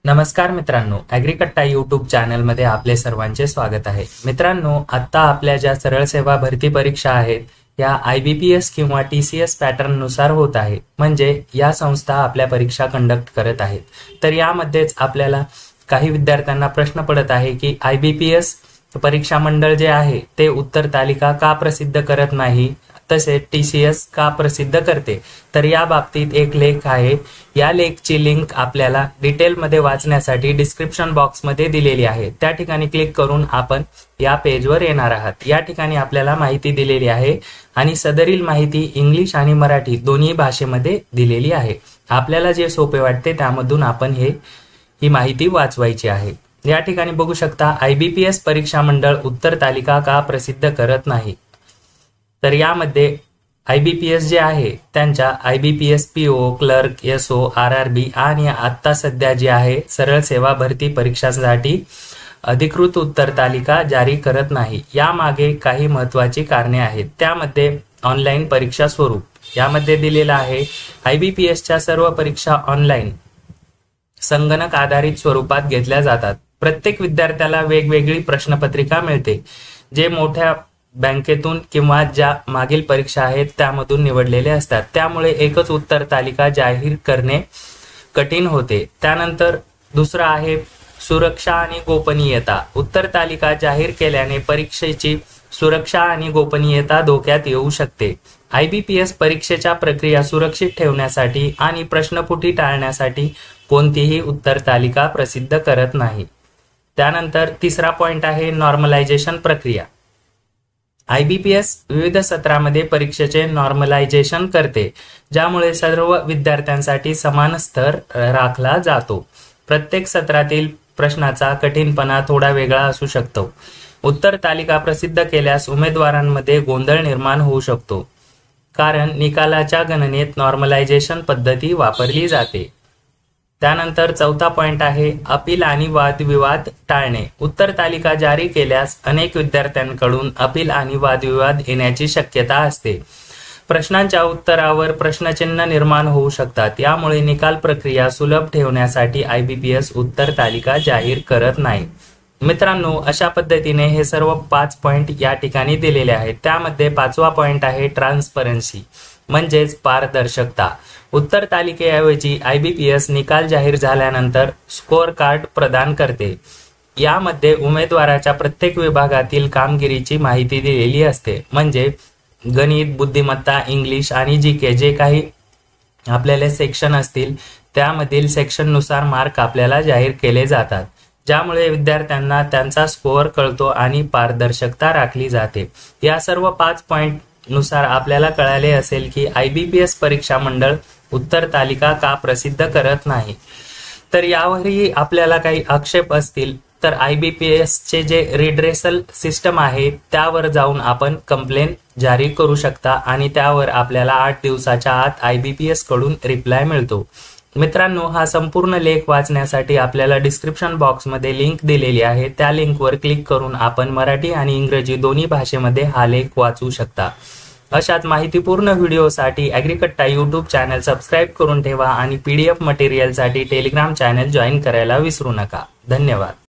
नमस्कार मित्रांनो, ॲग्रीकट्टा यूट्यूब चॅनलमध्ये आपले सर्वांचे स्वागत आहे। मित्रांनो, आता आपल्या ज्या सरळ सेवा भरती परीक्षा आहेत या IBPS किंवा TCS पॅटर्न नुसार होत आहे। म्हणजे या संस्था आपल्या परीक्षा कंडक्ट करत आहेत। तर यामध्येच आपल्याला काही विद्यार्थ्यांना प्रश्न पडत आहे की IBPS परीक्षा मंडळ जे आहे ते उत्तर तालिका का प्रसिद्ध करत नाही, तसे TCS का प्रसिद्ध करते। तर या बाबतीत एक लेख आहे, या लेखची लिंक आपल्याला डिटेल मध्ये वाचण्यासाठी डिस्क्रिप्शन बॉक्स मध्ये दिलेली आहे। त्या ठिकाणी क्लिक करून आपण या पेजवर येणार आहात। या ठिकाणी आपल्याला माहिती दिलेली आहे आणि सदरील माहिती इंग्लिश आणि मराठी दोन्ही भाषेमध्ये दिलेली आहे। आपल्याला जे सोपे वाटते त्यामधून आपण ही माहिती वाचवायची आहे। या ठिकाणी बघू शकता, IBPS परीक्षा मंडळ उत्तर तालिका का प्रसिद्ध करत नाही। तर यामध्ये IBPS जे आहे त्यांच्या IBPS PO, clerk, SO, RRB आणि आता सध्या जे आहे सरळ सेवा भरती परीक्षांसाठी अधिकृत उत्तर तालिका जारी करत नाही। यामागे काही महत्त्वाची कारणे आहेत। त्यामध्ये ऑनलाईन परीक्षा स्वरूप यामध्ये दिलेला आहे। IBPSच्या सर्व परीक्षा ऑनलाईन संगणक आधारित स्वरूपात घेतल्या जातात। प्रत्येक विद्यार्थ्याला वेगवेगळी प्रश्नपत्रिका मिळते, जे मोठ्या बँकेतून किंवा ज्या मागील परीक्षा आहेत त्यामधून निवडलेले असतात। त्यामुळे एकच उत्तर तालिका जाहीर करणे कठीण होते। त्यानंतर दुसरा आहे सुरक्षा आणि गोपनीयता। उत्तर तालिका जाहीर केल्याने परीक्षेची सुरक्षा आणि गोपनीयता धोक्यात येऊ शकते। IBPS परीक्षेच्या प्रक्रिया सुरक्षित ठेवण्यासाठी आणि प्रश्नफुटी टाळण्यासाठी कोणतीही उत्तर तालिका प्रसिद्ध करत नाही। त्यानंतर तिसरा पॉइंट आहे नॉर्मलायझेशन प्रक्रिया। IBPS विविध सत्रामध्ये परीक्षेचे नॉर्मलायझेशन करते, ज्यामुळे सर्व विद्यार्थ्यांसाठी समान स्तर राखला जातो। प्रत्येक सत्रातील प्रश्नाचा कठीणपणा थोडा वेगळा असू शकतो। उत्तर तालिका प्रसिद्ध केल्यास उमेदवारांमध्ये गोंधळ निर्माण होऊ शकतो, कारण निकालाच्या गणनेत नॉर्मलायझेशन पद्धती वापरली जाते। त्यानंतर चौथा पॉइंट आहे अपील आणि वादविवाद टाळणे। उत्तर तालिका जारी केल्यास अनेक विद्यार्थ्यांकडून अपील आणि वादविवाद येण्याची शक्यता असते। प्रश्नांच्या उत्तरावर प्रश्नचिन्ह निर्माण होऊ शकतात। यामुळे निकाल प्रक्रिया सुलभ ठेवण्यासाठी IBPS उत्तर तालिका जाहीर करत नाही। मित्रांनो, अशा पद्धतीने हे सर्व 5 पॉइंट या ठिकाणी दिलेले आहेत। त्यामध्ये 5वा पॉइंट आहे ट्रान्सपरन्सी, म्हणजेच पारदर्शकता। उत्तर तालिकेऐवजी IBPS निकाल जाहीर झाल्यानंतर स्कोअर कार्ड प्रदान करते। यामध्ये उमेदवाराच्या प्रत्येक विभागातील कामगिरीची माहिती दिलेली असते। म्हणजे गणित, बुद्धिमत्ता, इंग्लिश आणि GK जे काही आपल्याला सेक्शन असतील त्यामधील सेक्शननुसार मार्क आपल्याला जाहीर केले जातात, ज्यामुळे विद्यार्थ्यांना त्यांचा स्कोअर कळतो आणि पारदर्शकता राखली जाते। या सर्व 5 पॉइंट नुसार आपल्याला कळाले असेल की IBPS परीक्षा मंडळ उत्तर तालिका का प्रसिद्ध करत नाही। तर यावरही आपल्याला काही आक्षेप असतील तर IBPS चे जे रिड्रेसल सिस्टम आहे त्यावर जाऊन आपण कंप्लेंट जारी करू शकता आणि त्यावर आपल्याला 8 दिवसाच्या आत IBPS कडून रिप्लाय मिळतो। मित्रांनो, हा संपूर्ण लेख वाचण्यासाठी आपल्याला डिस्क्रिप्शन बॉक्समध्ये लिंक दिलेली आहे। त्या लिंकवर क्लिक करून आपण मराठी आणि इंग्रजी दोन्ही भाषेमध्ये हा लेख वाचू शकता। अशाच माहितीपूर्ण व्हिडिओसाठी ॲग्रीकट्टा यूट्यूब चॅनल सबस्क्राईब करून ठेवा आणि PDF मटेरियलसाठी टेलिग्राम चॅनल जॉईन करायला विसरू नका। धन्यवाद।